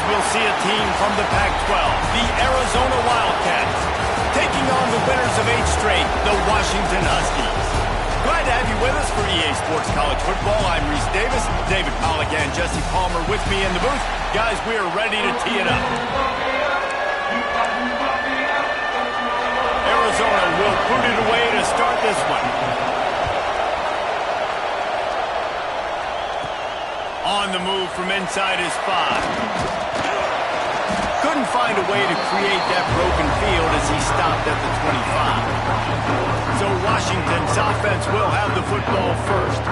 we'll see a team from the Pac-12, the Arizona Wildcats, taking on the winners of 8 straight, the Washington Huskies. Glad to have you with us for EA Sports College Football. I'm Reese Davis, David Pollack and Jesse Palmer with me in the booth. Guys, we are ready to tee it up. Arizona will boot it away to start this one. On the move from inside his 5. Couldn't find a way to create that broken field as he stopped at the 25. So Washington's offense will have the football first.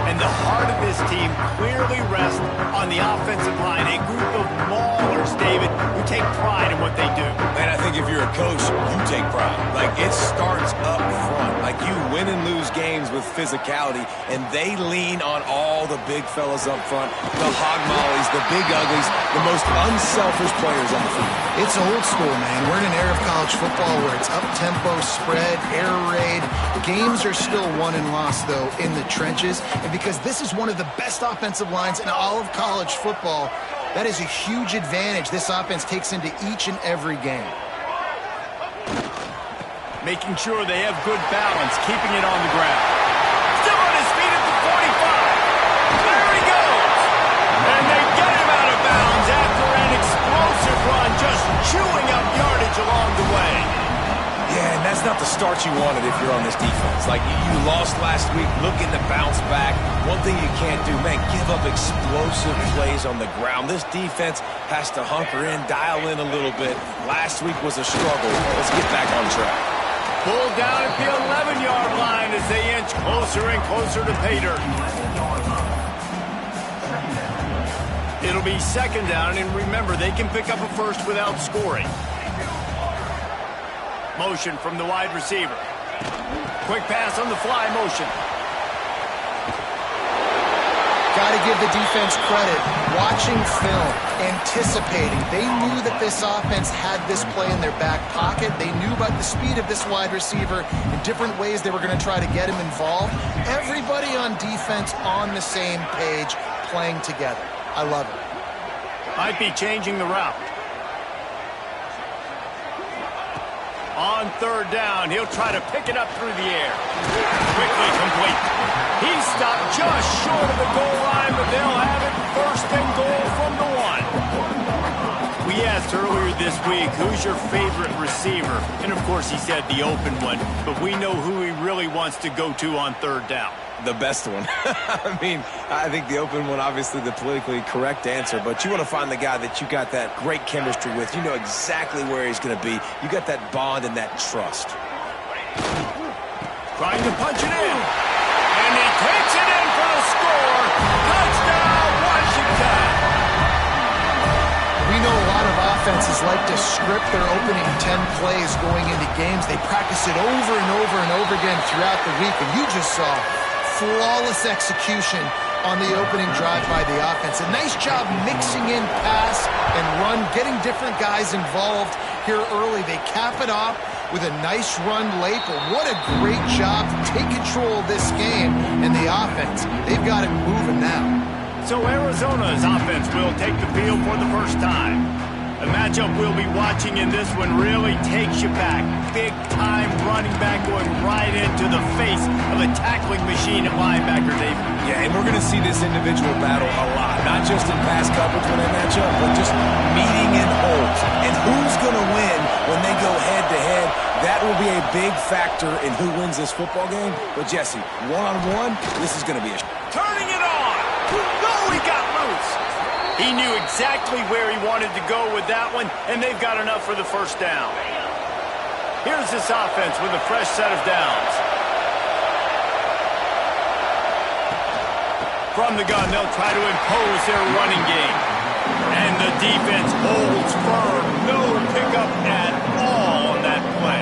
And the heart of this team clearly rests on the offensive line. A group of maulers, David, who take pride in what they do. Man, I think if you're a coach, you take pride. Like, it starts up front. Like, you win and lose games with physicality, and they lean on all the big fellas up front, the hog mollies, the big uglies, the most unselfish players on the field. It's old school, man. We're in an era of college football where it's up-tempo, spread, air raid. Games are still won and lost, though, in the trenches. And because this is one of the best offensive lines in all of college football, that is a huge advantage this offense takes into each and every game. Making sure they have good balance, keeping it on the ground. Still on his feet at the 45. There he goes. And they get him out of bounds after an explosive run, just chewing up yardage along the way. Yeah, and that's not the start you wanted if you're on this defense. Like, you lost last week, looking to bounce back. One thing you can't do, man, give up explosive plays on the ground. This defense has to hunker in, dial in a little bit. Last week was a struggle. Let's get back on track. Pulled down at the 11-yard line as they inch closer and closer to pay dirt. It'll be second down, and remember, they can pick up a first without scoring. Motion from the wide receiver. Quick pass on the fly motion. Got to give the defense credit. Watching film, anticipating. They knew that this offense had this play in their back pocket. They knew about the speed of this wide receiver and different ways they were going to try to get him involved. Everybody on defense on the same page, playing together. I love it. Might be changing the route. On third down, he'll try to pick it up through the air. Quickly complete. He stopped just short of the goal line, but they'll have it first and goal from the 1. We asked earlier this week, who's your favorite receiver? And, of course, he said the open one, but we know who he really wants to go to on third down. The best one. I mean, I think the open one, obviously the politically correct answer, but you want to find the guy that you got that great chemistry with. You know exactly where he's going to be. You got that bond and that trust. Trying to punch it in. And he takes it in for the score. Touchdown, Washington. We know a lot of offenses like to script their opening 10 plays going into games. They practice it over and over and over again throughout the week, and you just saw flawless execution on the opening drive by the offense. A nice job mixing in pass and run, getting different guys involved here early. They cap it off with a nice run late, but what a great job to take control of this game. And the offense, they've got it moving now. So Arizona's offense will take the field for the first time. The matchup we'll be watching in this one really takes you back. Big-time running back going right into the face of a tackling machine at linebacker, Dave. Yeah, and we're going to see this individual battle a lot. Not just in pass coverage when they match up, but just meeting in holes. And who's going to win when they go head-to-head? That will be a big factor in who wins this football game. But, Jesse, one-on-one, this is going to be a... Turning it on! No, he got loose! He knew exactly where he wanted to go with that one, and they've got enough for the first down. Here's this offense with a fresh set of downs. From the gun, they'll try to impose their running game. And the defense holds firm. No pickup at all on that play.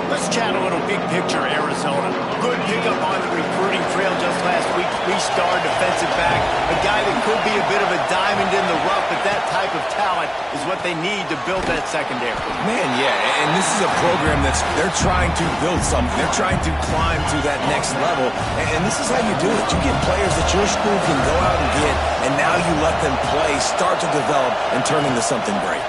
Let's chat a little big picture, Arizona. Good pickup on the recruiting trail just last week. 3-star defensive back. A guy that could be a bit of a diamond in the rough, but that type of talent is what they need to build that secondary. Man, yeah, and this is a program they're trying to build something. They're trying to climb to that next level, and this is how you do it. You get players that your school can go out and get, and now you let them play, start to develop, and turn into something great.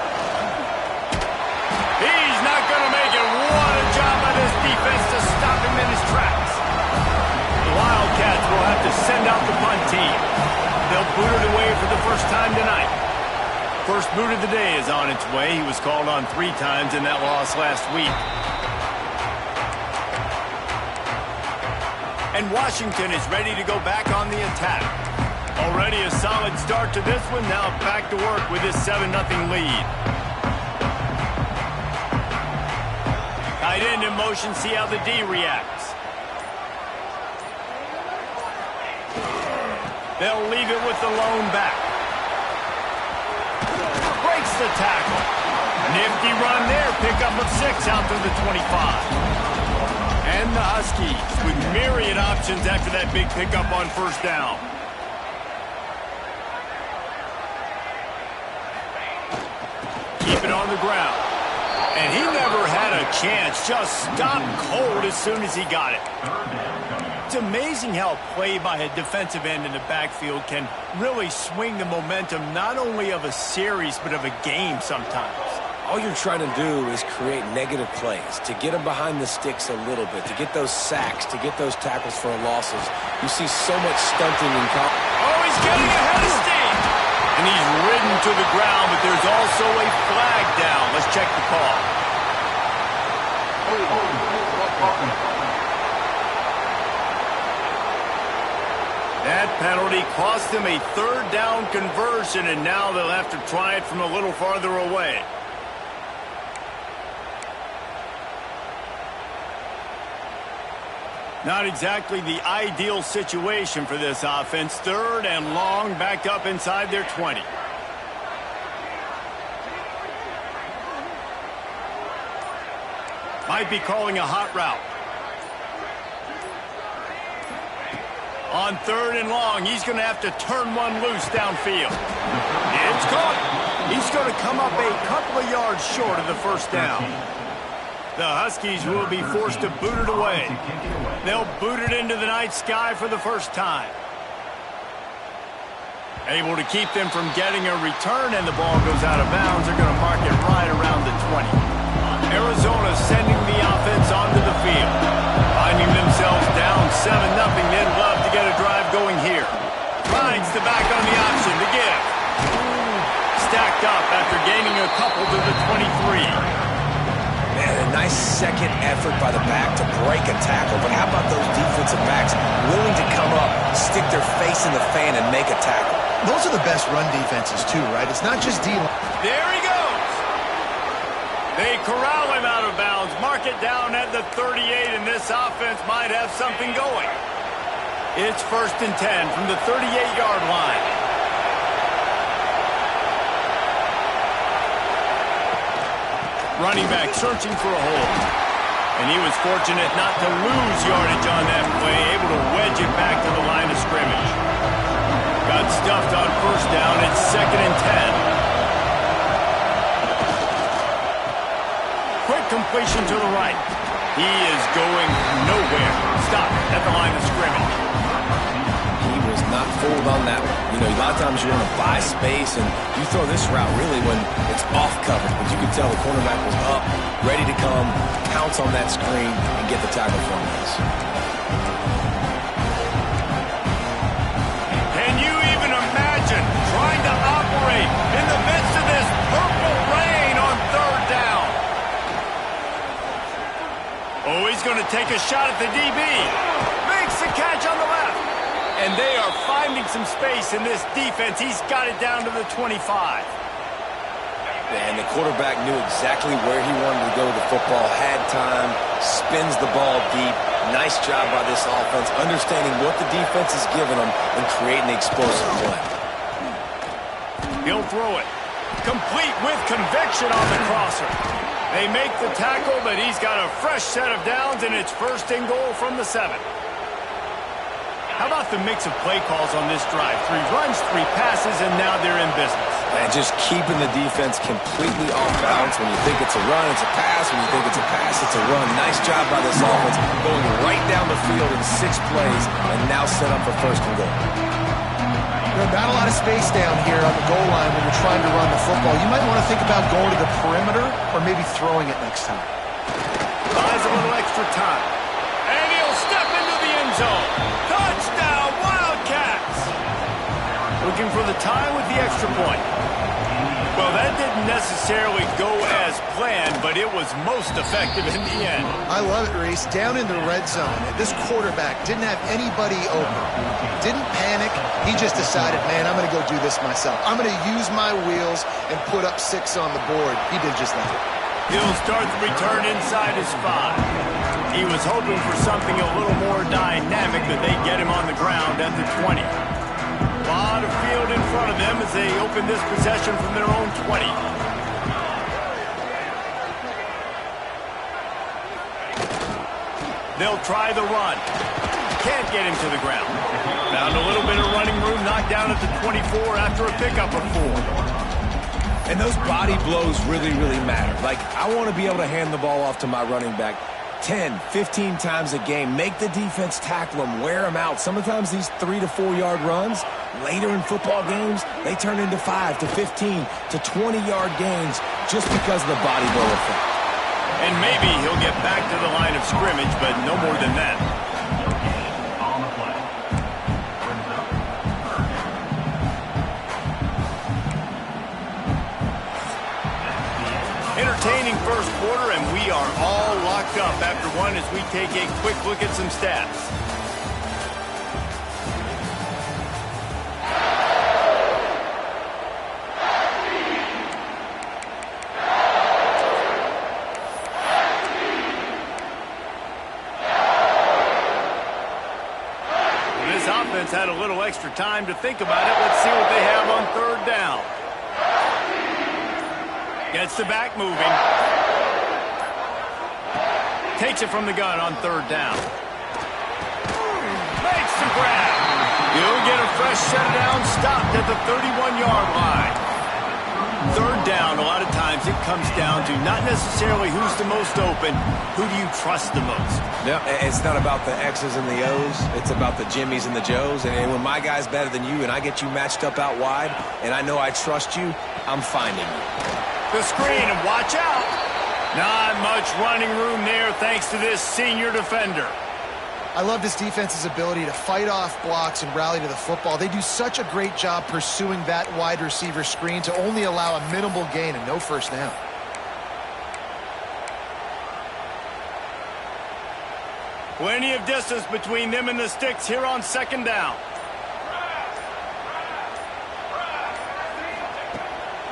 He's not going to make it. What a job by this defense to stop him in his tracks. The Wildcats will have to send out the punt team. They'll boot it away for the first time tonight. First boot of the day is on its way. He was called on 3 times in that loss last week. And Washington is ready to go back on the attack. Already a solid start to this one. Now back to work with this 7-0 lead. Tight end in motion. See how the D reacts. They'll leave it with the lone back. Breaks the tackle. Nifty run there. Pickup of 6 out to the 25. And the Huskies with myriad options after that big pickup on first down. Keep it on the ground. And he never had a chance. Just stopped cold as soon as he got it. It's amazing how a play by a defensive end in the backfield can really swing the momentum not only of a series but of a game sometimes. All you're trying to do is create negative plays, to get them behind the sticks a little bit, to get those sacks, to get those tackles for losses. You see so much stunting in college. Oh, he's getting ahead of steam. And he's ridden to the ground, but there's also a flag down. Let's check the call. That penalty cost them a 3rd down conversion, and now they'll have to try it from a little farther away. Not exactly the ideal situation for this offense. 3rd and long, back up inside their 20. Might be calling a hot route. On 3rd and long, he's going to have to turn one loose downfield. It's caught. He's going to come up a couple of yards short of the first down. The Huskies will be forced to boot it away. They'll boot it into the night sky for the first time. Able to keep them from getting a return, and the ball goes out of bounds. They're going to mark it right around the 20. Arizona sending the offense onto the field. Finding themselves down 7-0, they'd love to get a drive going here. Finds the back on the option to give. Stacked up after gaining a couple to the 23. Man, a nice second effort by the back to break a tackle. But how about those defensive backs willing to come up, stick their face in the fan, and make a tackle? Those are the best run defenses, too, right? It's not just D-line. There he goes. They corral him out of bounds. Mark it down at the 38, and this offense might have something going. It's 1st and 10 from the 38-yard line. Running back searching for a hole. And he was fortunate not to lose yardage on that play, able to wedge it back to the line of scrimmage. Got stuffed on first down. It's 2nd and 10. Quick completion to the right. He is going nowhere. Stop at the line of scrimmage. He was not fooled on that one. You know, a lot of times you want to buy space, and you throw this route really when it's off coverage. But you can tell the cornerback was up, ready to come, pounce on that screen, and get the tackle for him. Can you even imagine trying to operate in the midst of this purple rain on 3rd down? Oh, he's going to take a shot at the DB. Makes the catch on the left. And they are finding some space in this defense. He's got it down to the 25. And the quarterback knew exactly where he wanted to go with the football, had time, spins the ball deep. Nice job by this offense, understanding what the defense is giving them and creating the explosive play. He'll throw it. Complete with conviction on the crosser. They make the tackle, but he's got a fresh set of downs, and it's 1st and goal from the 7. How about the mix of play calls on this drive? 3 runs, 3 passes, and now they're in business. And just keeping the defense completely off balance. When you think it's a run, it's a pass. When you think it's a pass, it's a run. Nice job by this offense, going right down the field in 6 plays, and now set up for first and goal. Not a lot of space down here on the goal line when you're trying to run the football. You might want to think about going to the perimeter or maybe throwing it next time. Buys a little extra time. And he'll step into the end zone. Touchdown, Wildcats! Looking for the tie with the extra point. Well, that didn't necessarily go as planned, but it was most effective in the end. I love it, Reese. Down in the red zone, this quarterback didn't have anybody open. Didn't panic. He just decided, man, I'm going to go do this myself. I'm going to use my wheels and put up 6 on the board. He did just that. He'll start the return inside his 5. He was hoping for something a little more dynamic, but they get him on the ground at the 20. A lot of field in front of them as they open this possession from their own 20. They'll try the run. Can't get him to the ground. Found a little bit of running room, knocked down at the 24 after a pickup of 4. And those body blows really, really matter. Like, I want to be able to hand the ball off to my running back 10, 15 times a game. Make the defense tackle them, wear them out. Sometimes these 3 to 4 yard runs, later in football games, they turn into 5 to 15 to 20-yard gains just because of the body blow effect. And maybe he'll get back to the line of scrimmage, but no more than that. Entertaining first quarter, and we are all locked up after one as we take a quick look at some stats. This offense had a little extra time to think about it. Let's see what they have on 3rd down. Gets the back moving. Takes it from the gun on 3rd down. Makes the grab. He'll get a fresh set down, stopped at the 31-yard line. 3rd down, a lot of times it comes down to not necessarily who's the most open, who do you trust the most? No, it's not about the X's and the O's. It's about the Jimmies and the Joes. And when my guy's better than you and I get you matched up out wide and I know I trust you, I'm finding you. The screen, and watch out. Not much running room there thanks to this senior defender. I love this defense's ability to fight off blocks and rally to the football. They do such a great job pursuing that wide receiver screen to only allow a minimal gain and no first down. Plenty of distance between them and the sticks here on 2nd down.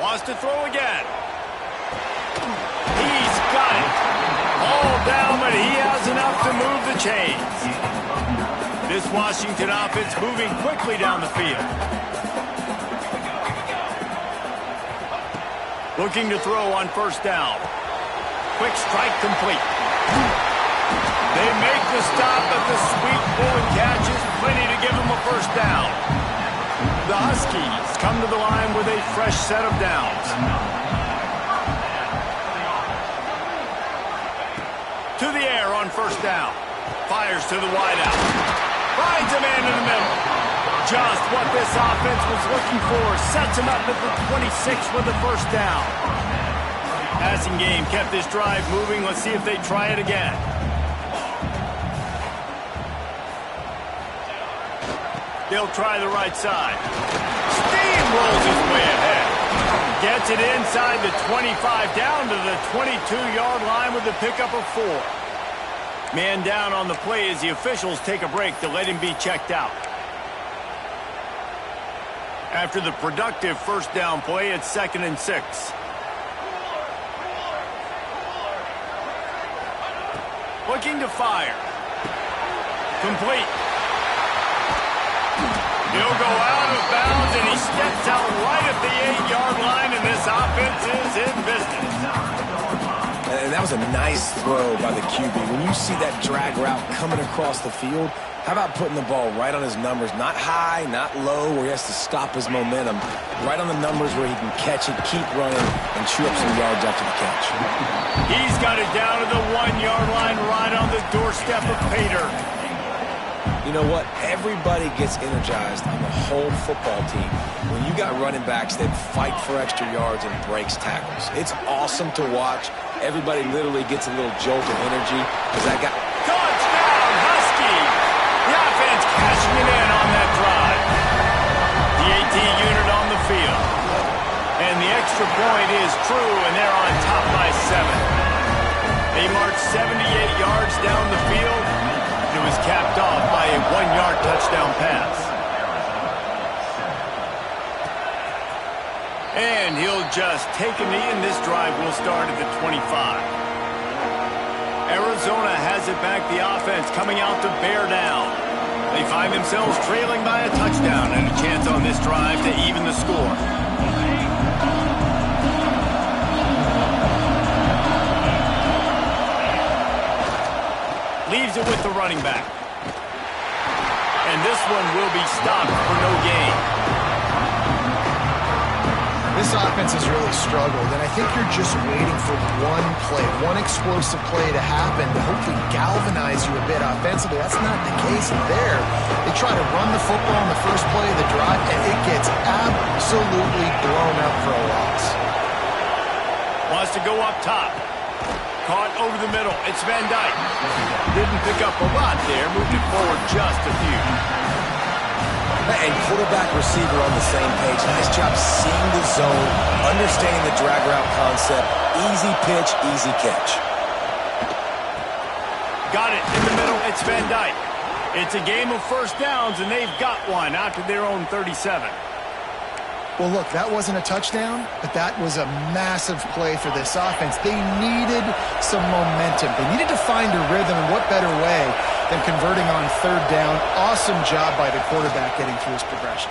Wants to throw again. He's got it. All down, but he has enough to move the chains. This Washington offense moving quickly down the field. Looking to throw on 1st down. Quick strike complete. They make the stop at the sweet bullet catches. Plenty to give them a 1st down. The Huskies come to the line with a fresh set of downs. To the air on 1st down. Fires to the wideout. Finds a man in the middle. Just what this offense was looking for. Sets him up at the 26 with the 1st down. Passing game kept this drive moving. Let's see if they try it again. They'll try the right side. Steamrolls his way ahead. Gets it inside the 25, down to the 22-yard line with the pickup of 4. Man down on the play as the officials take a break to let him be checked out. After the productive 1st down play, it's 2nd and 6. Looking to fire. Complete. He'll go out of bounds, and he steps out right at the 8-yard line, and this offense is in business. And that was a nice Nice throw by the QB. When you see that drag route coming across the field, how about putting the ball right on his numbers? Not high, not low, where he has to stop his momentum. Right on the numbers where he can catch it, keep running, and chew up some yards after the catch. He's got it down to the 1-yard line, right on the doorstep of Pater. You know what? Everybody gets energized on the whole football team when you got running backs that fight for extra yards and breaks tackles. It's awesome to watch. Everybody literally gets a little jolt of energy because that guy... Touchdown, Husky! The offense cashing it in on that drive. The AT unit on the field. And the extra point is true, and they're on top by 7. They march 78 yards down the field. It was capped off by a 1-yard touchdown pass. And he'll just take a knee, and this drive will start at the 25. Arizona has it back, the offense coming out to bear down. They find themselves trailing by a touchdown and a chance on this drive to even the score. Leaves it with the running back. And this one will be stopped for no gain. This offense has really struggled, and I think you're just waiting for one play, one explosive play to happen to hopefully galvanize you a bit offensively. That's not the case there. They try to run the football on the first play of the drive, and it gets absolutely blown up for a loss. Wants to go up top. Caught over the middle. It's Van Dyke. Didn't pick up a lot there. Moved it forward just a few. And quarterback receiver on the same page. Nice job seeing the zone, understanding the drag route concept. Easy pitch, easy catch. Got it in the middle. It's Van Dyke. It's a game of first downs, and they've got one out to their own 37. Well, look, that wasn't a touchdown, but that was a massive play for this offense. They needed some momentum. They needed to find a rhythm, and what better way than converting on third down. Awesome job by the quarterback getting through his progression.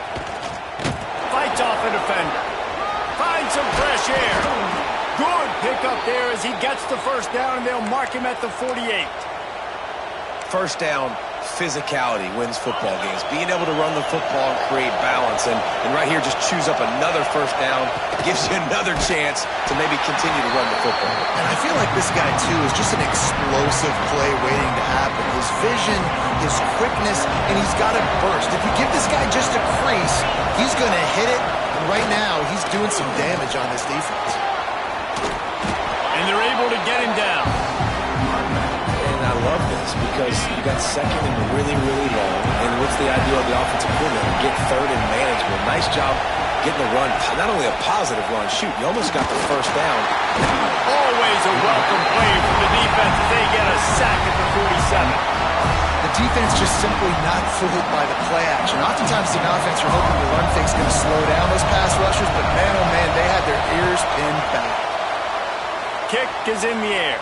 Fights off a defender. Finds some fresh air. Good pickup there as he gets the first down, and they'll mark him at the 48. First down, physicality wins football games. Being able to run the football and create balance. And right here, just choose up another first down. Gives you another chance to maybe continue to run the football. And I feel like this guy, too, is just an explosive play waiting to happen. His vision, his quickness, and he's got a burst. If you give this guy just a crease, he's going to hit it. And right now, he's doing some damage on this defense. And they're able to get him down. I love this because you got second and really, really long. And what's the idea of the offensive coordinator? Get third and manageable. Nice job getting the run. Not only a positive run, shoot, you almost got the first down. Always a welcome play from the defense as they get a sack at the 47. The defense just simply not fooled by the play action. Oftentimes the offense, you're hoping the run fake's going to slow down those pass rushers, but man, oh man, they had their ears pinned back. Kick is in the air.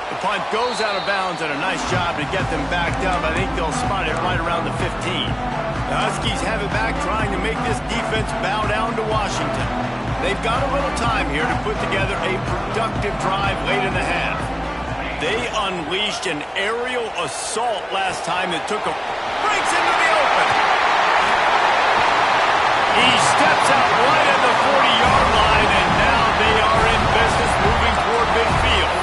The punt goes out of bounds, and a nice job to get them back down. I think they'll spot it right around the 15. The Huskies have it back, trying to make this defense bow down to Washington. They've got a little time here to put together a productive drive late in the half. They unleashed an aerial assault last time that took a... breaks into the open. He steps out right at the 40-yard line, and now they are in business moving toward midfield.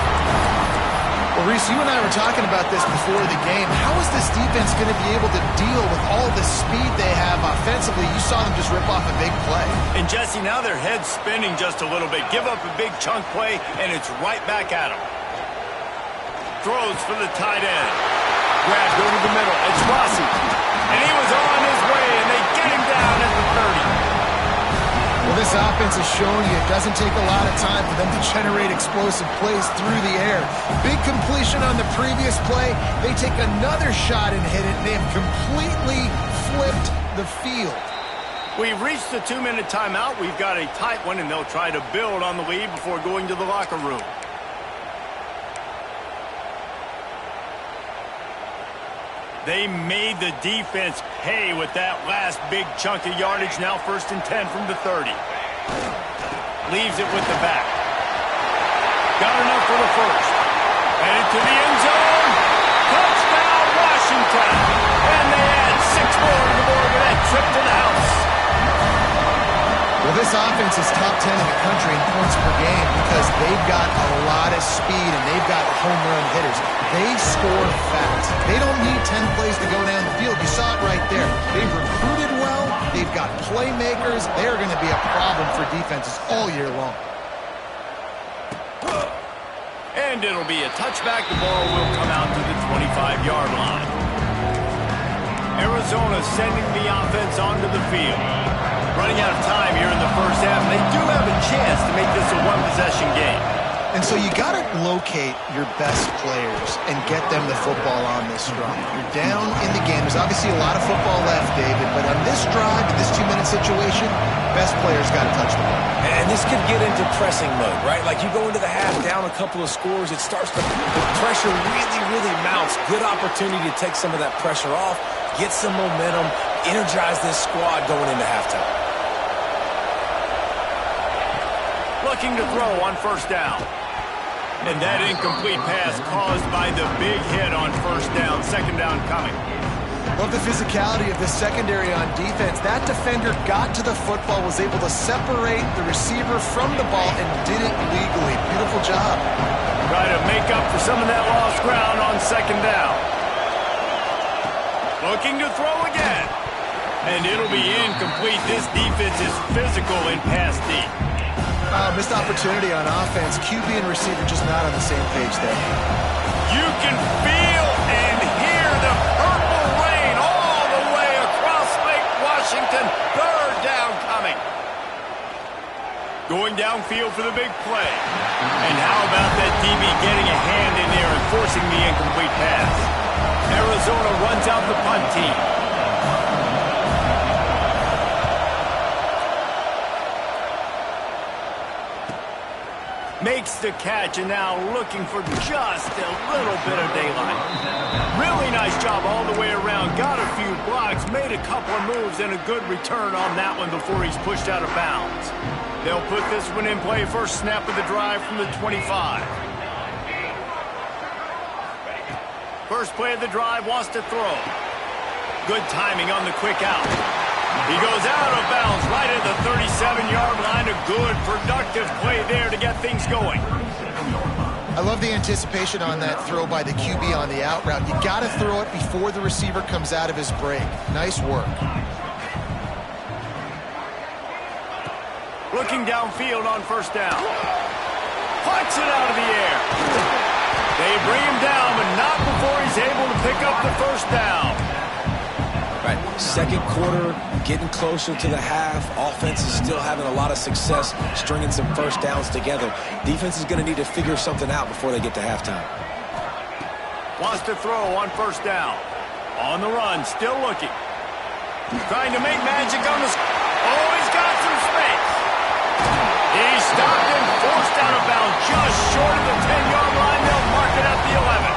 Well, Reese, you and I were talking about this before the game. How is this defense going to be able to deal with all the speed they have offensively? You saw them just rip off a big play. And, Jesse, now their head's spinning just a little bit. Give up a big chunk play, and it's right back at them. Throws for the tight end. Grabbed over the middle. It's Rossi. And he was on his way, and they get him down at the 30. Well, this offense is showing you it doesn't take a lot of time for them to generate explosive plays through the air. Big completion on the previous play. They take another shot and hit it, and they have completely flipped the field. We've reached the 2-minute timeout. We've got a tight one, and they'll try to build on the lead before going to the locker room. They made the defense pay with that last big chunk of yardage. Now 1st and 10 from the 30. Leaves it with the back. Got enough for the first. Headed to the end zone. Touchdown, Washington. And they add 6 more to the board with that trip to the house. Well, this offense is top 10 in the country in points per game because they've got a lot of speed and they've got home run hitters. They score fast. They don't need 10 plays to go down the field. You saw it right there. They've recruited well. They've got playmakers. They are going to be a problem for defenses all year long. And it'll be a touchback. The ball will come out to the 25-yard line. Arizona sending the offense onto the field. Running out of time here in the first half. They do have a chance to make this a one-possession game. And so you got to locate your best players and get them the football on this drive. You're down in the game. There's obviously a lot of football left, David, but on this drive, in this 2-minute situation, best players got to touch the ball. And this could get into pressing mode, right? Like you go into the half down a couple of scores, it starts to, the pressure really mounts. Good opportunity to take some of that pressure off, get some momentum, energize this squad going into halftime. Looking to throw on first down. And that incomplete pass caused by the big hit on first down. Second down coming. Love the physicality of the secondary on defense. That defender got to the football, was able to separate the receiver from the ball, and did it legally. Beautiful job. Try to make up for some of that lost ground on second down. Looking to throw again. And it'll be incomplete. This defense is physical in pass deep. Missed opportunity on offense. QB and receiver just not on the same page there. You can feel and hear the purple rain all the way across Lake Washington. Third down coming. Going downfield for the big play. And how about that DB getting a hand in there and forcing the incomplete pass? Arizona runs out the punt team. Makes the catch, and now looking for just a little bit of daylight. Really nice job all the way around. Got a few blocks, made a couple of moves, and a good return on that one before he's pushed out of bounds. They'll put this one in play. First snap of the drive from the 25. First play of the drive, wants to throw. Good timing on the quick out. He goes out of bounds right at the 37-yard line. A good, productive play there to get things going. I love the anticipation on that throw by the QB on the out route. You got to throw it before the receiver comes out of his break. Nice work. Looking downfield on first down. Puts it out of the air. They bring him down, but not before he's able to pick up the first down. Right, second quarter, getting closer to the half. Offense is still having a lot of success stringing some first downs together. Defense is going to need to figure something out before they get to halftime. Wants to throw on first down. On the run, still looking. Trying to make magic on the... Oh, he's got some space. He stopped and forced out of bounds just short of the 10-yard line. They'll mark it at the 11.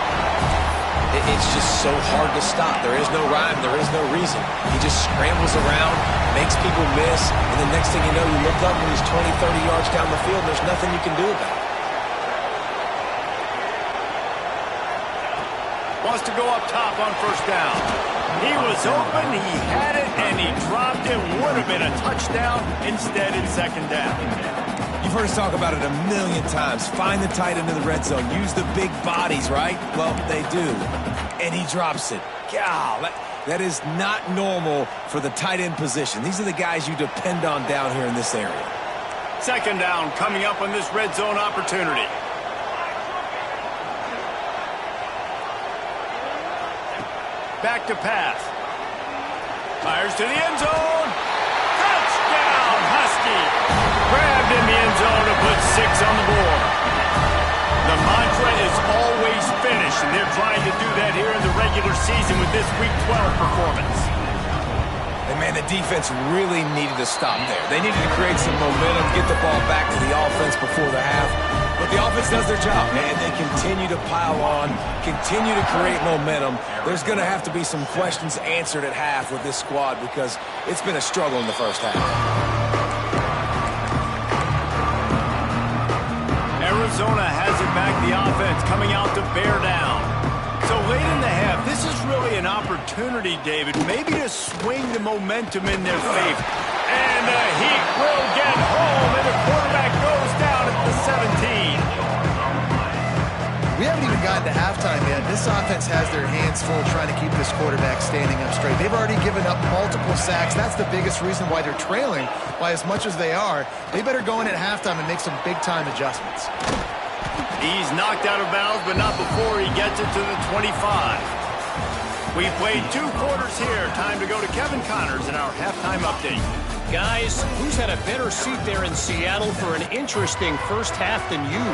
It's just so hard to stop. There is no rhyme. There is no reason. He just scrambles around, makes people miss, and the next thing you know, you look up and he's 20, 30 yards down the field, and there's nothing you can do about it. Wants to go up top on first down. He was open, he had it, and he dropped it. Would have been a touchdown. Instead, it's second down. You've heard us talk about it a million times. Find the tight end in the red zone. Use the big bodies, right? Well, they do. And he drops it. God, that is not normal for the tight end position. These are the guys you depend on down here in this area. Second down coming up on this red zone opportunity. Back to pass. Fires to the end zone. Touchdown, Husky. Grabbed in the end zone to put 6 on the board. The mantra is always finish, and they're trying to do that here in the regular season with this Week 12 performance. And, man, the defense really needed to stop there. They needed to create some momentum, get the ball back to the offense before the half. But the offense does their job, and they continue to pile on, continue to create momentum. There's going to have to be some questions answered at half with this squad because it's been a struggle in the first half. Arizona has it back, the offense coming out to bear down. So late in the half, this is really an opportunity, David, maybe to swing the momentum in their favor. And the Heat will get home, and the quarterback goes down at the 17. We haven't even gotten to halftime yet. This offense has their hands full trying to keep this quarterback standing up straight. They've already given up multiple sacks. That's the biggest reason why they're trailing by as much as they are. They better go in at halftime and make some big-time adjustments. He's knocked out of bounds, but not before he gets it to the 25. We played 2 quarters here. Time to go to Kevin Connors in our halftime update. Guys, who's had a better seat there in Seattle for an interesting first half than you?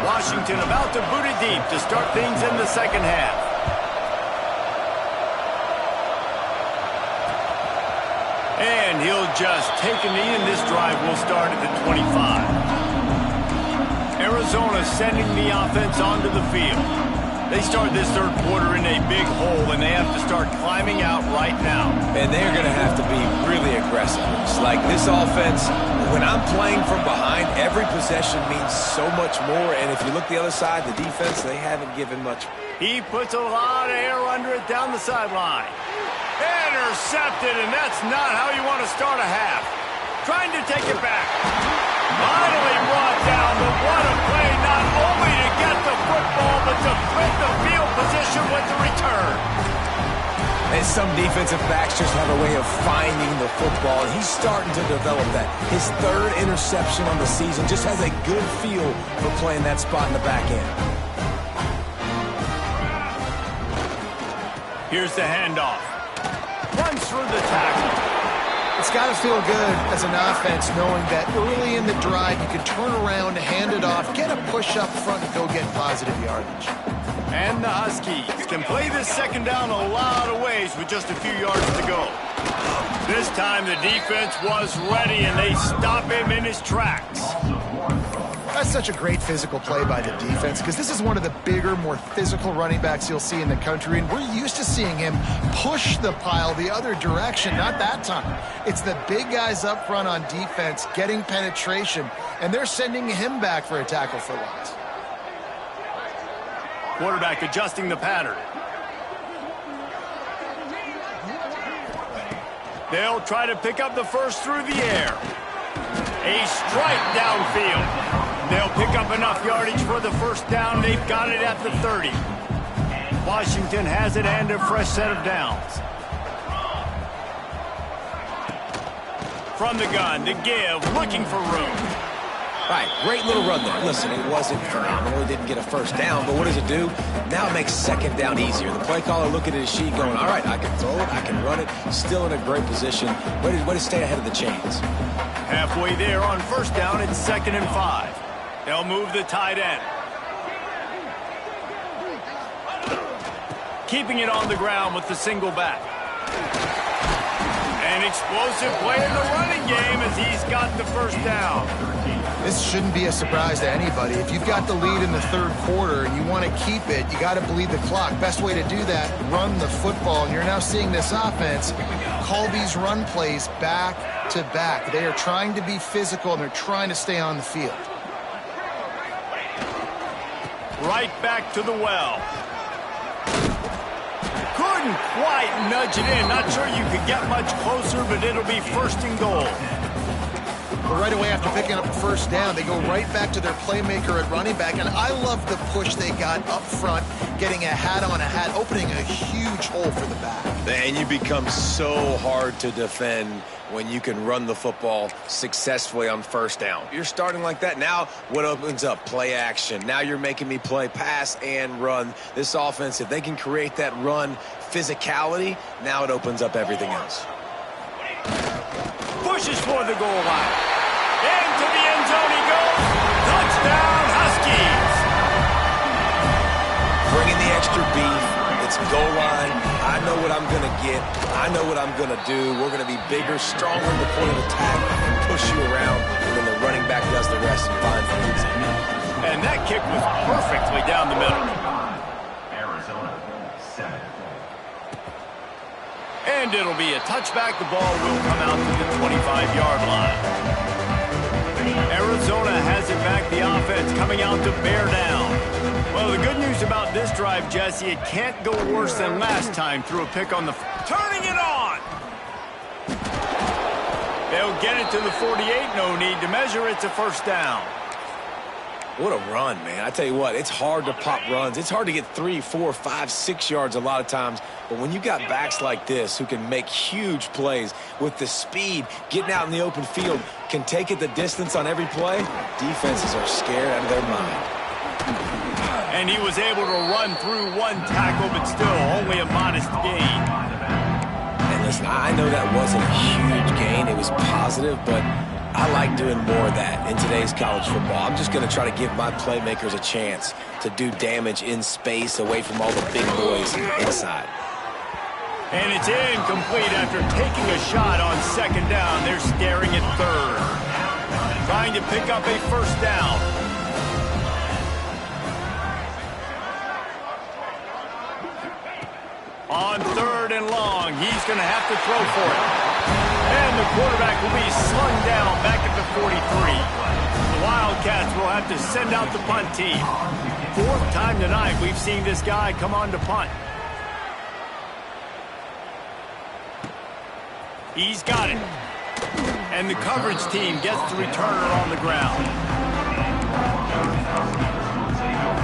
Washington about to boot it deep to start things in the second half. And he'll just take a knee, and this drive will start at the 25. Arizona sending the offense onto the field. They start this third quarter in a big hole, and they have to start climbing out right now. And they're going to have to be really aggressive. It's like this offense, when I'm playing from behind, every possession means so much more. And if you look the other side, the defense, they haven't given much. He puts a lot of air under it down the sideline. Intercepted, and that's not how you want to start a half. Trying to take it back. Finally brought down, but what a play, not only to get the football, but to flip the field position with the return. And some defensive backs just have a way of finding the football, and he's starting to develop that. His 3rd interception on the season, just has a good feel for playing that spot in the back end. Here's the handoff. Runs through the tackle. It's got to feel good as an offense knowing that early in the drive you can turn around, hand it off, get a push up front, and go get positive yardage. And the Huskies can play this second down a lot of ways with just a few yards to go. This time the defense was ready, and they stop him in his tracks. That's such a great physical play by the defense because this is one of the bigger, more physical running backs you'll see in the country, and we're used to seeing him push the pile the other direction. Not that time. It's the big guys up front on defense getting penetration, and they're sending him back for a tackle for loss. Quarterback adjusting the pattern. They'll try to pick up the first through the air. A strike downfield. They'll pick up enough yardage for the first down. They've got it at the 30. Washington has it and a fresh set of downs. From the gun, the give, looking for room. Right, great little run there. Listen, it wasn't phenomenal. It didn't get a first down, but what does it do? Now it makes second down easier. The play caller looking at his sheet going, all right, I can throw it, I can run it. Still in a great position. Way to stay ahead of the chains. Halfway there on first down, it's 2nd and 5. They'll move the tight end. Keeping it on the ground with the single back. An explosive play in the running game as he's got the first down. This shouldn't be a surprise to anybody. If you've got the lead in the third quarter and you want to keep it, you got to bleed the clock. Best way to do that, run the football. And you're now seeing this offense call these run plays back to back. They are trying to be physical, and they're trying to stay on the field. Right back to the well. Couldn't quite nudge it in. Not sure you could get much closer, but it'll be 1st and goal. But right away after picking up the first down, they go right back to their playmaker at running back. And I love the push they got up front, getting a hat on a hat, opening a huge hole for the back. And you become so hard to defend when you can run the football successfully on first down. You're starting like that. Now what opens up? Play action. Now you're making me play pass and run. This offense, if they can create that run physicality, now it opens up everything else. Pushes for the goal line. Into the end zone he goes. Touchdown, Huskies. Bringing the extra beef. It's goal line. I know what I'm going to get. I know what I'm going to do. We're going to be bigger, stronger in the point of attack, and push you around, and then the running back does the rest and finds the end zone. And that kick was perfectly down the middle. Arizona, 7. And it'll be a touchback. The ball will come out to the 25-yard line. Arizona has it back. The offense coming out to bear down. Well, the good news about this drive, Jesse, it can't go worse than last time through a pick on the... Turning it on! They'll get it to the 48. No need to measure. It's a first down. What a run, man. I tell you what, it's hard to pop runs. It's hard to get 3, 4, 5, 6 yards a lot of times. But when you got backs like this who can make huge plays with the speed, getting out in the open field, can take it the distance on every play, defenses are scared out of their mind. And he was able to run through one tackle, but still only a modest gain. And listen, I know that wasn't a huge gain. It was positive, but I like doing more of that in today's college football. I'm just going to try to give my playmakers a chance to do damage in space away from all the big boys inside. And it's incomplete after taking a shot on second down. They're staring at third. Trying to pick up a first down. On third and long, he's going to have to throw for it. And the quarterback will be slung down back at the 43. The Wildcats will have to send out the punt team. Fourth time tonight we've seen this guy come on to punt. He's got it. And the coverage team gets the returner on the ground.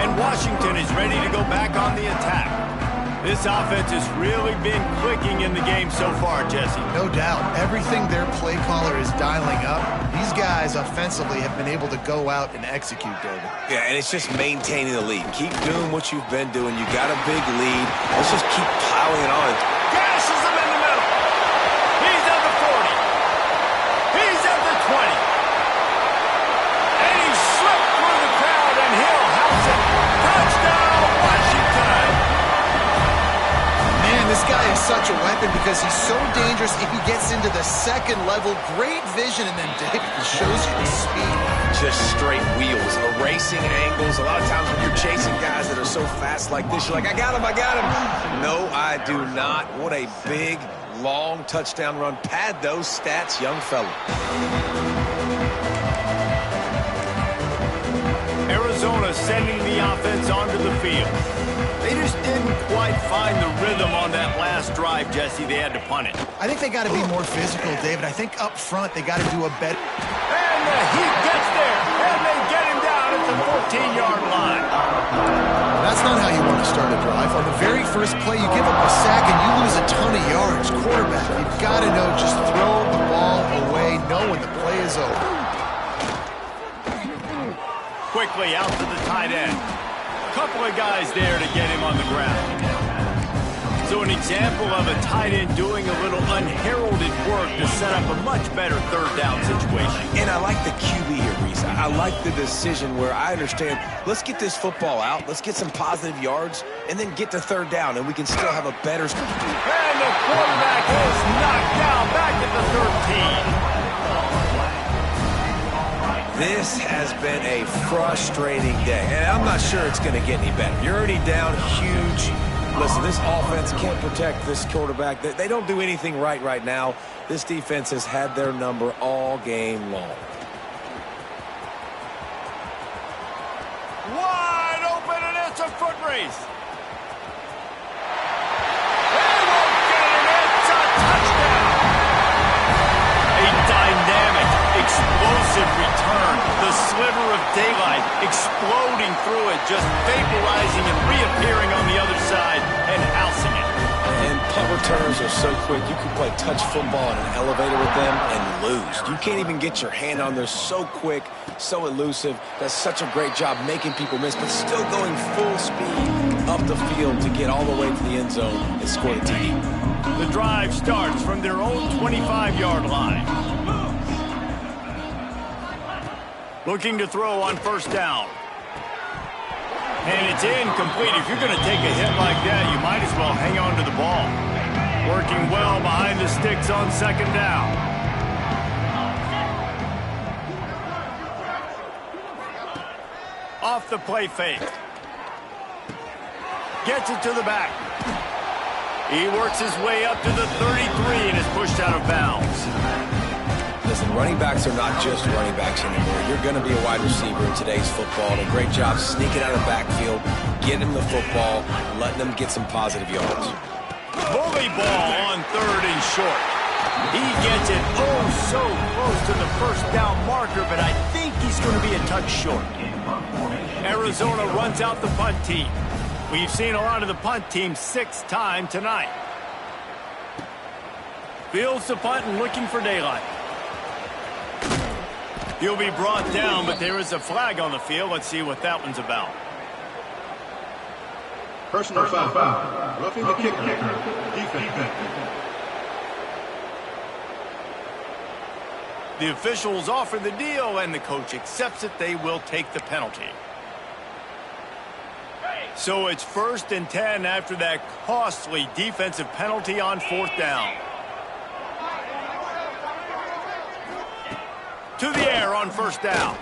And Washington is ready to go back on the attack. This offense has really been clicking in the game so far, Jesse. No doubt. Everything their play caller is dialing up, these guys offensively have been able to go out and execute, David. Yeah, and it's just maintaining the lead. Keep doing what you've been doing. You got a big lead. Let's just keep piling it on. Gashes him in the middle. He's at the 40. He's at the 20. And he slipped through the crowd, and he'll house it. Touchdown, Washington. Man, this guy is such a weapon because he's so dangerous if he gets into the second level. Great vision, and then David shows you the speed. Just straight wheels, erasing angles. A lot of times when you're chasing guys that are so fast like this, you're like, I got him, I got him. No, I do not. What a big, long touchdown run. Pad those stats, young fella. Arizona sending the offense onto the field. They just didn't quite find the rhythm on that last drive, Jesse. They had to punt it. I think they got to be more physical, David. I think up front they got to do a better... And the Heat gets there, and they get him down at the 14-yard line. That's not how you want to start a drive. On the very first play, you give up a sack and you lose a ton of yards. Quarterback, you've got to know, just throw the ball away, know when the play is over. Quickly out to the tight end. A couple of guys there to get him on the ground. So an example of a tight end doing a little unheralded work to set up a much better third down situation. And I like the QB here, Reese. I like the decision where I understand, let's get this football out, let's get some positive yards, and then get to third down, and we can still have a better... And the quarterback is knocked down back at the 13. This has been a frustrating day, and I'm not sure it's going to get any better. You're already down huge. Listen, this offense can't protect this quarterback. They don't do anything right now. This defense has had their number all game long. Wide open, and it's a foot race. They won't get it. It's a touchdown. A dynamic, explosive return. The sliver of daylight exploding through it, just vaporizing and reappearing on the other side and housing it. And punt returners are so quick. You can play touch football in an elevator with them and lose. You can't even get your hand on. They're so quick, so elusive. Does such a great job making people miss, but still going full speed up the field to get all the way to the end zone and score the TD. The drive starts from their own 25-yard line. Looking to throw on first down. And it's incomplete. If you're going to take a hit like that, you might as well hang on to the ball. Working well behind the sticks on second down. Off the play fake. Gets it to the back. He works his way up to the 33 and is pushed out of bounds. Listen, running backs are not just running backs anymore. You're going to be a wide receiver in today's football. And a great job sneaking out of the backfield, getting them the football, letting them get some positive yards. Bully ball on 3rd and short. He gets it so close to the first down marker, but I think he's going to be a touch short. Arizona runs out the punt team. We've seen a lot of the punt team 6 times tonight. Fields the punt and looking for daylight. He'll be brought down, but there is a flag on the field. Let's see what that one's about. Personal foul. Roughing the kicker. Defense. The officials offer the deal, and the coach accepts it. They will take the penalty. So it's 1st and 10 after that costly defensive penalty on 4th down. To the air on 1st down.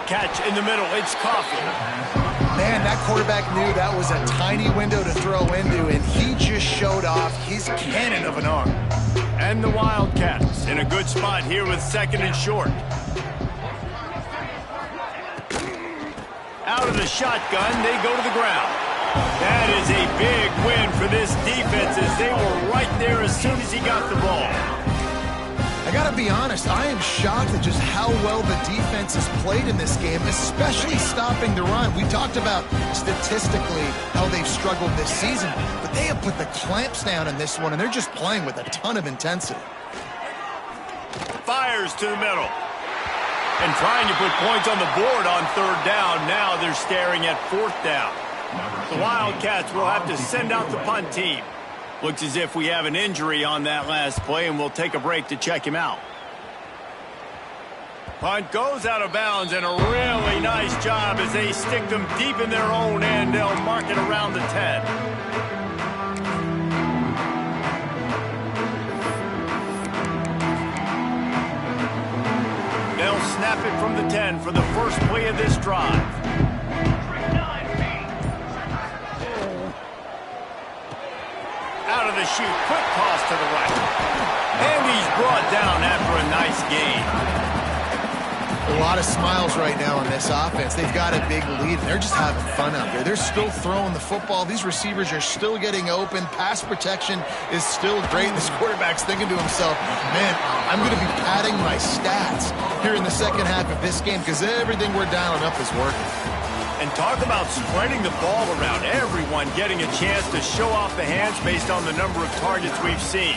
Catch in the middle. It's Coughlin. Man, that quarterback knew that was a tiny window to throw into, and he just showed off his cannon of an arm. And the Wildcats in a good spot here with 2nd and short. Out of the shotgun, they go to the ground. That is a big win for this defense as they were right there as soon as he got the ball. I gotta be honest, I am shocked at just how well the defense has played in this game, especially stopping the run. We talked about statistically how they've struggled this season, but they have put the clamps down in this one, and they're just playing with a ton of intensity. Fires to the middle. And trying to put points on the board on 3rd down. Now they're staring at 4th down. The Wildcats will have to send out the punt team. Looks as if we have an injury on that last play, and we'll take a break to check him out. Punt goes out of bounds, and a really nice job as they stick them deep in their own end. They'll mark it around the 10. They'll snap it from the 10 for the first play of this drive. Out of the chute, quick toss to the right. And he's brought down after a nice gain. A lot of smiles right now on this offense. They've got a big lead, and they're just having fun out there. They're still throwing the football. These receivers are still getting open. Pass protection is still great. This quarterback's thinking to himself, man, I'm going to be padding my stats here in the second half of this game because everything we're dialing up is working. And talk about spreading the ball around. Everyone getting a chance to show off the hands based on the number of targets we've seen.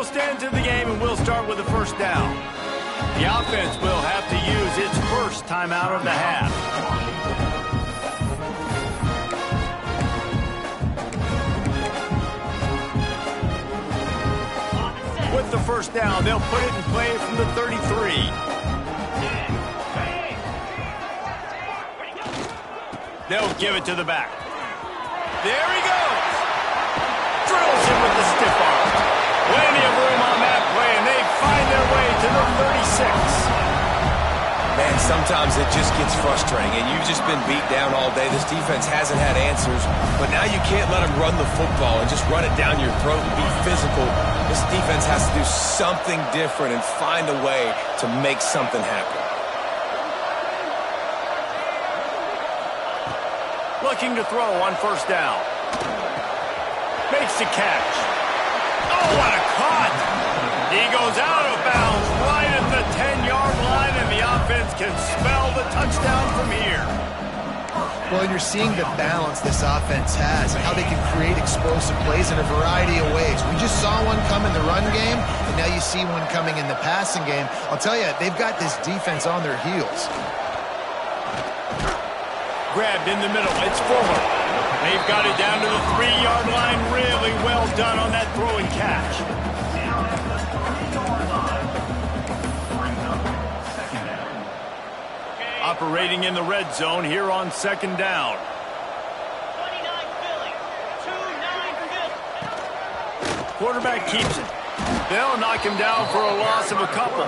stand to the game, and we'll start with the first down. The offense will have to use its first timeout of the half. With the first down, they'll put it in play from the 33. They'll give it to the back. There he goes. Drills him with the stiff arm. Plenty of room on that play, and they find their way to the 36. Man, sometimes it just gets frustrating, and you've just been beat down all day. This defense hasn't had answers, but now you can't let them run the football and just run it down your throat and be physical. This defense has to do something different and find a way to make something happen. Looking to throw on first down. Makes the catch. Oh, what a cut! He goes out of bounds right at the 10-yard line, and the offense can spell the touchdown from here. Well, and you're seeing the balance this offense has and how they can create explosive plays in a variety of ways. We just saw one come in the run game, and now you see one coming in the passing game. I'll tell you, they've got this defense on their heels. Grabbed in the middle. It's Fuller. They've got it down to the 3-yard line. Really well done on that throw and catch. Operating in the red zone here on second down. 29 Philly. 2-9 Philly. Quarterback keeps it. They'll knock him down for a loss of a couple.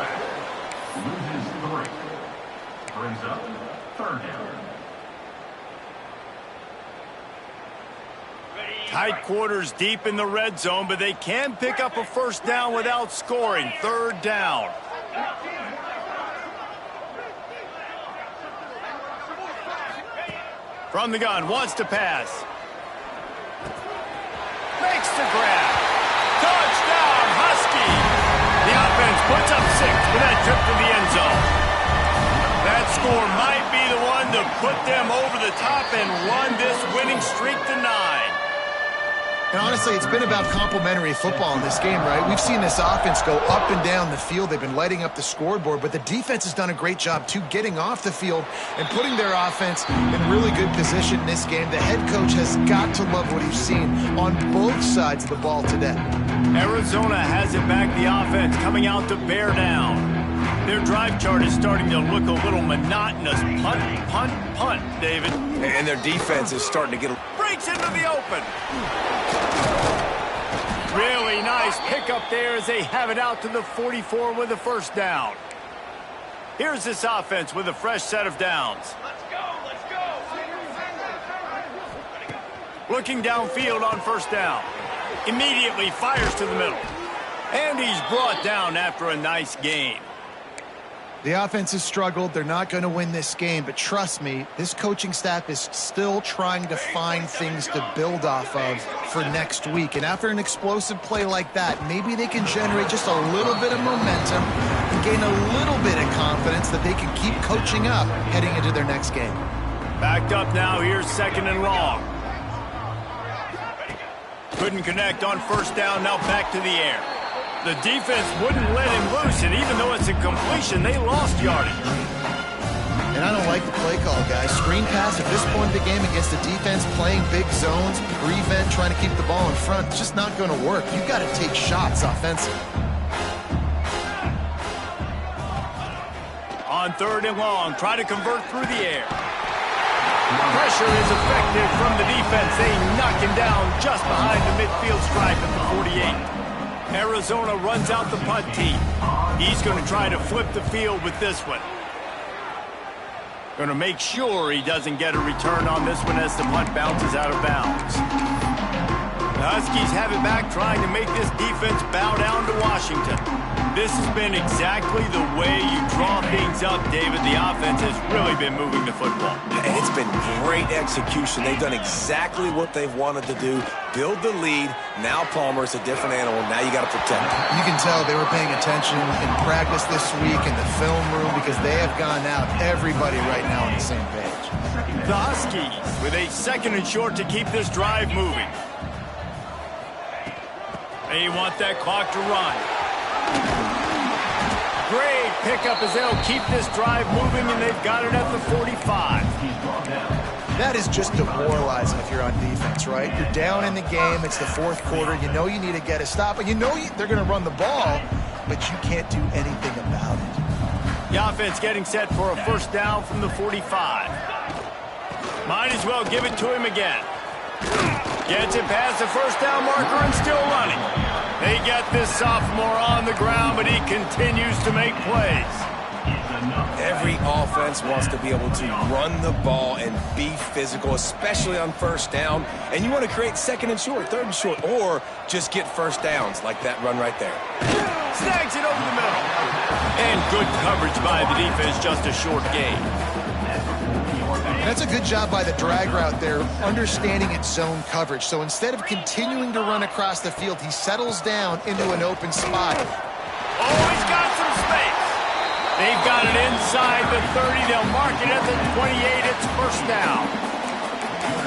Loses 3. Brings up third down. Tight quarters deep in the red zone, but they can pick up a first down without scoring. Third down. From the gun, wants to pass. Makes the grab. Touchdown, Husky. The offense puts up 6 with that trip to the end zone. That score might be the one to put them over the top and run this winning streak to 9. And honestly, it's been about complementary football in this game, right? We've seen this offense go up and down the field. They've been lighting up the scoreboard, but the defense has done a great job, too, getting off the field and putting their offense in really good position in this game. The head coach has got to love what he's seen on both sides of the ball today. Arizona has it back, the offense coming out to bear down. Their drive chart is starting to look a little monotonous. Punt, punt, punt, David. And their defense is starting to get... Breaks into the open. Really nice pickup there as they have it out to the 44 with a first down. Here's this offense with a fresh set of downs. Let's go, let's go. Looking downfield on first down. Immediately fires to the middle. And he's brought down after a nice gain. The offense has struggled. They're not going to win this game, but trust me, this coaching staff is still trying to find things to build off of for next week. And after an explosive play like that, maybe they can generate just a little bit of momentum and gain a little bit of confidence that they can keep coaching up heading into their next game. Backed up now, here's second and long. Couldn't connect on first down, now back to the air. The defense wouldn't let him loose, and even though it's a completion, they lost yardage. And I don't like the play call, guys. Screen pass at this point in the game against a defense playing big zones, prevent, trying to keep the ball in front. It's just not going to work. You've got to take shots offensively. On third and long, try to convert through the air. Pressure is effective from the defense. They knock him down just behind the midfield stripe at the 48. Arizona runs out the punt team. He's going to try to flip the field with this one. Going to make sure he doesn't get a return on this one as the punt bounces out of bounds. The Huskies have it back, trying to make this defense bow down to Washington. This has been exactly the way you draw things up, David. The offense has really been moving the football. And it's been great execution. They've done exactly what they've wanted to do. Build the lead. Now Palmer's a different animal. Now you got to protect him. You can tell they were paying attention in practice this week in the film room because they have gone out, everybody right now on the same page. The Huskies with a second and short to keep this drive moving. They want that clock to run. Great pickup as they'll keep this drive moving, and they've got it at the 45. That is just demoralizing if you're on defense, right? You're down in the game. It's the fourth quarter. You know you need to get a stop, and you know they're going to run the ball, but you can't do anything about it. The offense getting set for a first down from the 45. Might as well give it to him again. Gets it past the first down marker and still running. They get this sophomore on the ground, but he continues to make plays. Every offense wants to be able to run the ball and be physical, especially on first down. And you want to create second and short, third and short, or just get first downs like that run right there. Snags it over the middle. And good coverage by the defense, just a short gain. That's a good job by the drag route there, understanding its zone coverage. So instead of continuing to run across the field, he settles down into an open spot. Oh, he's got some space. They've got it inside the 30. They'll mark it at the 28. It's first down.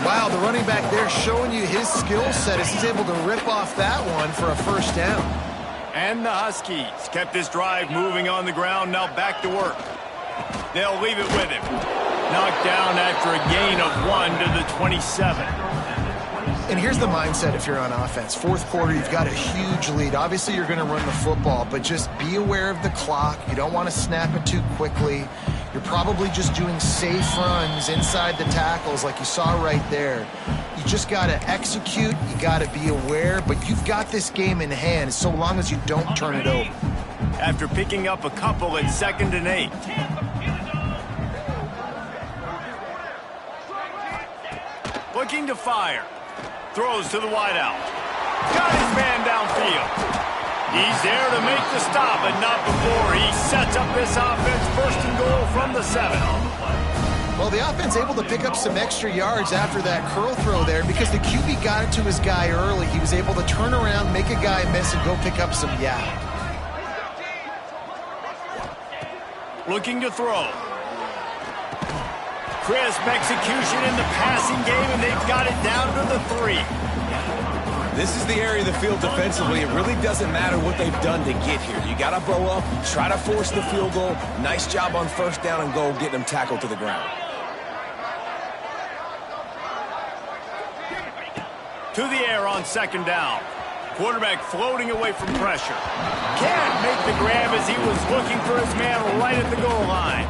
Wow, the running back there showing you his skill set as he's able to rip off that one for a first down. And the Huskies kept this drive moving on the ground. Now back to work. They'll leave it with him. Knocked down after a gain of 1 to the 27. And here's the mindset if you're on offense. Fourth quarter, you've got a huge lead. Obviously, you're going to run the football, but just be aware of the clock. You don't want to snap it too quickly. You're probably just doing safe runs inside the tackles like you saw right there. You just got to execute. You got to be aware, but you've got this game in hand so long as you don't turn it over. After picking up a couple at 2nd and 8. Looking to fire. Throws to the wideout. Got his man downfield. He's there to make the stop, but not before he sets up this offense. First and goal from the 7. Well, the offense able to pick up some extra yards after that curl throw there because the QB got it to his guy early. He was able to turn around, make a guy miss, and go pick up some yak. Looking to throw. Crisp execution in the passing game, and they've got it down to the 3. This is the area of the field defensively. It really doesn't matter what they've done to get here. You got to bow up, try to force the field goal. Nice job on first down and goal, getting them tackled to the ground. To the air on 2nd down. Quarterback floating away from pressure. Can't make the grab as he was looking for his man right at the goal line.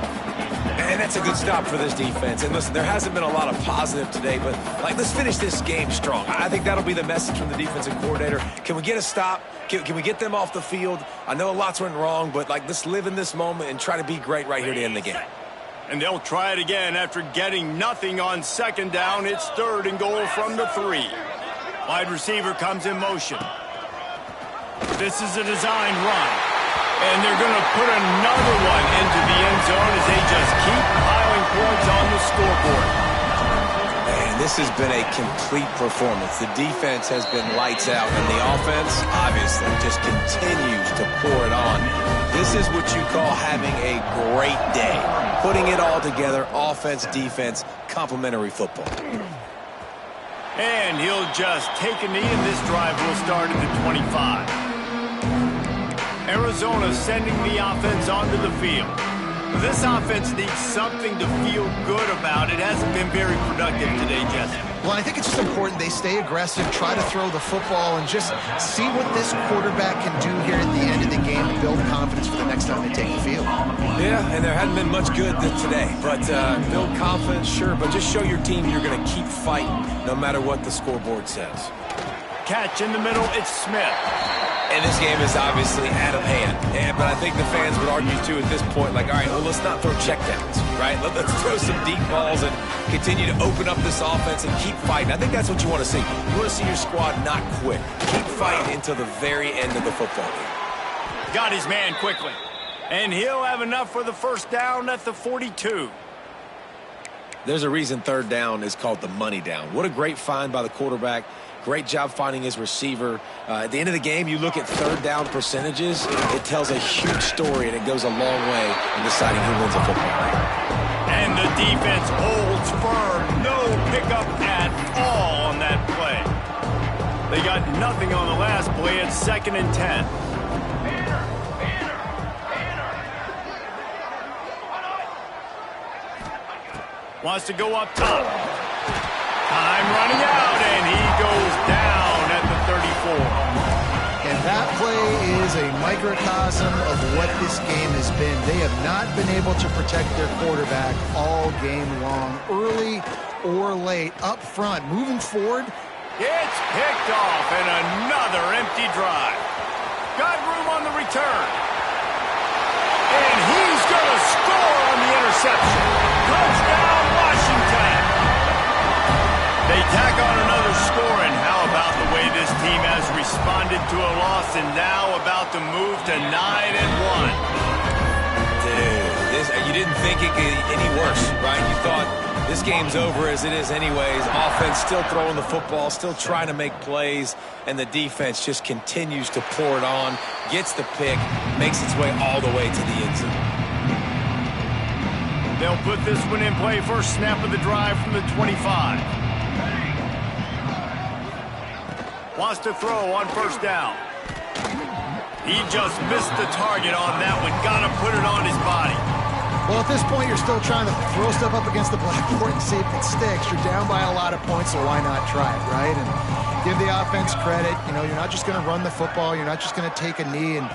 And that's a good stop for this defense. And listen, there hasn't been a lot of positive today, but let's finish this game strong. I think that'll be the message from the defensive coordinator. Can we get a stop? Can we get them off the field? I know lots went wrong, but let's live in this moment and try to be great right here to end the game. And they'll try it again after getting nothing on 2nd down. It's 3rd and goal from the 3. Wide receiver comes in motion. This is a design run. And they're going to put another one into the end zone as they just keep piling points on the scoreboard. And this has been a complete performance. The defense has been lights out, and the offense, obviously, just continues to pour it on. This is what you call having a great day. Putting it all together, offense, defense, complementary football. And he'll just take a knee, and this drive will start at the 25. Arizona sending the offense onto the field. This offense needs something to feel good about. It hasn't been very productive today, Jesse. Well, I think it's just important they stay aggressive, try to throw the football, and just see what this quarterback can do here at the end of the game and build confidence for the next time they take the field. Yeah, and there hadn't been much good today. But build confidence, sure, but just show your team you're going to keep fighting no matter what the scoreboard says. Catch in the middle, it's Smith. And this game is obviously out of hand. But I think the fans would argue, too, at this point, all right, well, let's not throw checkdowns, right? Let's throw some deep balls and continue to open up this offense and keep fighting. I think that's what you want to see. You want to see your squad not quit. Keep fighting until the very end of the football game. Got his man quickly. And he'll have enough for the first down at the 42. There's a reason 3rd down is called the money down. What a great find by the quarterback. Great job finding his receiver. At the end of the game, you look at 3rd down percentages. It tells a huge story, and it goes a long way in deciding who wins a football game. And the defense holds firm. No pickup at all on that play. They got nothing on the last play It's 2nd and 10. Wants to go up top. Time running out, and he goes down at the 34. And that play is a microcosm of what this game has been. They have not been able to protect their quarterback all game long, early or late, up front, moving forward. It's picked off, and another empty drive. Got room on the return. And he's going to score on the interception. Touchdown, Washington. They tack on another score, and how about the way this team has responded to a loss and now about to move to 9-1. Dude, you didn't think it could get any worse, right? You thought this game's over as it is anyways. Offense still throwing the football, still trying to make plays, and the defense just continues to pour it on, gets the pick, makes its way all the way to the end zone. They'll put this one in play. First snap of the drive from the 25. Wants to throw on first down. He just missed the target on that one. Got to put it on his body. Well, at this point, you're still trying to throw stuff up against the blackboard and see if it sticks. You're down by a lot of points, so why not try it, right? And give the offense credit. You know, you're not just going to run the football. You're not just going to take a knee and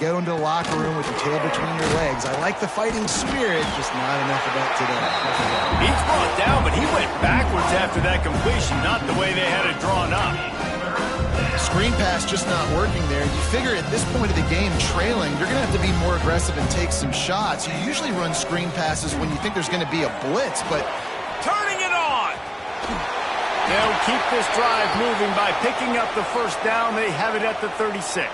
go into the locker room with your tail between your legs. I like the fighting spirit, just not enough of that today. He's brought down, but he went backwards after that completion, not the way they had it drawn up. Screen pass just not working there. You figure at this point of the game, trailing, you're going to have to be more aggressive and take some shots. You usually run screen passes when you think there's going to be a blitz, but turning it on. They'll keep this drive moving by picking up the first down. They have it at the 36.